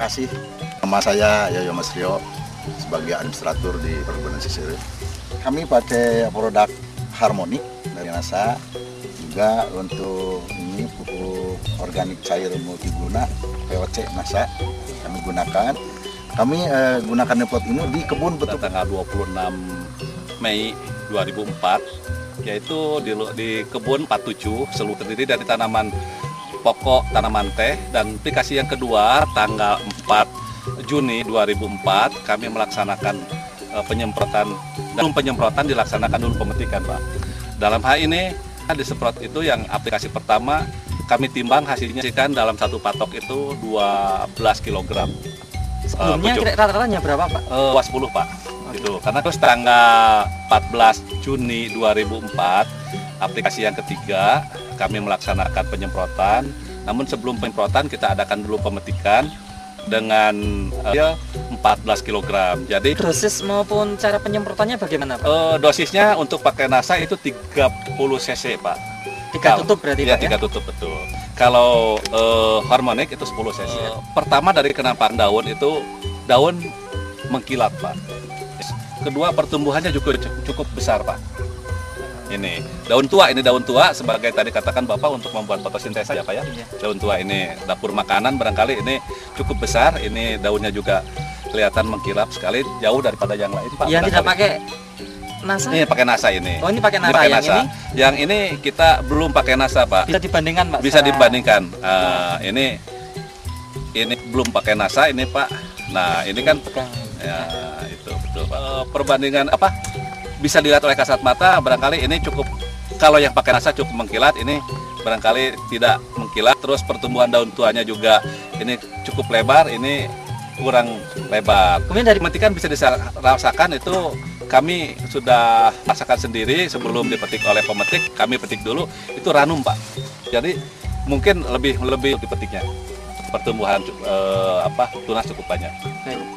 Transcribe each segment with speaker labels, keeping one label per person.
Speaker 1: kasih. Nama saya Yoyo Mas Rio sebagai administrator di Perkebunan Sisir. Kami pakai produk Harmonic dari NASA, juga untuk ini pupuk organik cair multiguna POC NASA kami gunakan. Kami gunakan nepot ini di kebun betul.
Speaker 2: Tanggal 26 Mei 2004, yaitu di kebun 47 seluruh terdiri dari tanaman pokok, tanaman teh. Dan aplikasi yang kedua tanggal 4 Juni 2004 kami melaksanakan penyemprotan. Sebelum penyemprotan dilaksanakan dulu pemetikan, Pak. Dalam hal ini disemprot itu yang aplikasi pertama kami timbang hasilnya dalam satu patok itu 12 kg.
Speaker 3: Sebelumnya rata-ratanya berapa, Pak?
Speaker 2: 10, Pak. Gitu. Karena terus tanggal 14 Juni 2004 aplikasi yang ketiga kami melaksanakan penyemprotan. Namun sebelum penyemprotan kita adakan dulu pemetikan dengan 14 kg. Jadi
Speaker 3: dosis maupun cara penyemprotannya bagaimana, Pak?
Speaker 2: Dosisnya untuk pakai NASA itu 30 cc, Pak.
Speaker 3: 3 tutup berarti,
Speaker 2: ya,
Speaker 3: Pak?
Speaker 2: 3 tutup, betul. Kalau Harmonic itu 10 cc. Pertama dari kenampakan daun itu daun mengkilat, Pak. Kedua pertumbuhannya juga cukup besar, Pak. Ini daun tua sebagai tadi katakan Bapak untuk membuat fotosintesa ya, Pak ya.
Speaker 3: Iya.
Speaker 2: Daun tua ini dapur makanan barangkali ini cukup besar. Ini daunnya juga kelihatan mengkilap sekali, jauh daripada yang lain, Pak.
Speaker 3: Yang tidak pakai NASA?
Speaker 2: Ini pakai NASA ini.
Speaker 3: Oh, ini pakai NASA.
Speaker 2: Pakai
Speaker 3: yang
Speaker 2: NASA.
Speaker 3: ini
Speaker 2: Yang ini kita belum pakai NASA, Pak.
Speaker 3: bisa dibandingkan, Pak?
Speaker 2: Bisa dibandingkan. Ini belum pakai NASA ini, Pak. Nah, ini kan ya itu betul, Pak. Perbandingan apa? Bisa dilihat oleh kasat mata, barangkali ini cukup, kalau yang pakai NASA cukup mengkilat, ini barangkali tidak mengkilat. Terus pertumbuhan daun tuanya juga ini cukup lebar, ini kurang lebar.
Speaker 3: Kemudian dari
Speaker 2: metikan bisa dirasakan itu kami sudah rasakan sendiri sebelum dipetik oleh pemetik. Kami petik dulu itu ranum, Pak. Jadi mungkin lebih dipetiknya. Pertumbuhan tunas cukup banyak.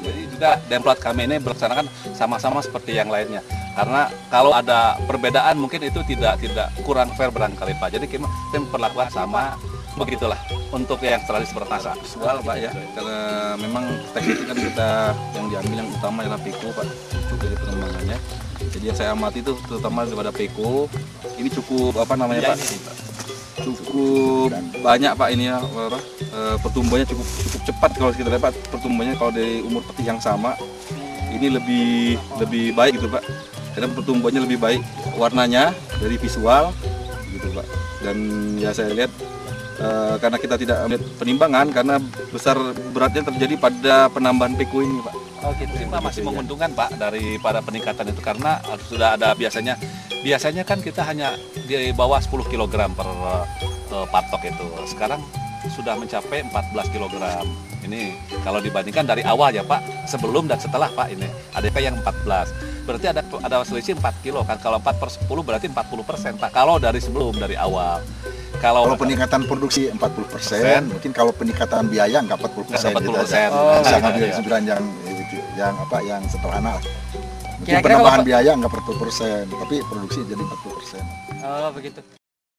Speaker 2: Jadi juga demplot kami ini berlaksanakan sama-sama seperti yang lainnya. Karena kalau ada perbedaan mungkin itu tidak kurang fair barangkali, Pak. Jadi kita memperlakukan sama, begitulah untuk yang tradisi bertasa.
Speaker 4: Visual, Pak ya. Karena memang teknik kan kita yang diambil yang utama adalah peko, Pak. Cukup dari pengembangannya. Jadi yang saya amati itu terutama daripada peko. Ini cukup Pak? Cukup banyak, Pak, ini ya, pertumbuhannya cukup cepat. Kalau kita lihat, Pak, pertumbuhannya kalau dari umur peti yang sama ini lebih baik gitu, Pak, karena pertumbuhannya lebih baik, warnanya dari visual gitu, Pak. Dan ya saya lihat karena kita tidak melihat penimbangan karena besar beratnya terjadi pada penambahan peko ini, Pak.
Speaker 2: Oh gitu, Pak, masih menguntungkan, Pak, daripada peningkatan itu karena sudah ada biasanya kan kita hanya di bawah 10 kg per patok itu. Sekarang sudah mencapai 14 kg. Ini kalau dibandingkan dari awal ya, Pak, sebelum dan setelah, Pak, ini ADP yang 14. Berarti ada selisih 4 kilo kan. Kalau 4/10 berarti 40%, Pak. Kalau dari awal.
Speaker 1: Kalau peningkatan produksi 40%, mungkin kalau peningkatan biaya nggak 40%.
Speaker 2: 40%.
Speaker 1: Bisa ngambil kesimpulan yang sederhana. Mungkin
Speaker 3: Kira-kira
Speaker 1: penambahan
Speaker 3: kalau
Speaker 1: biaya nggak 40%, tapi produksi jadi 40%.
Speaker 3: Oh, begitu.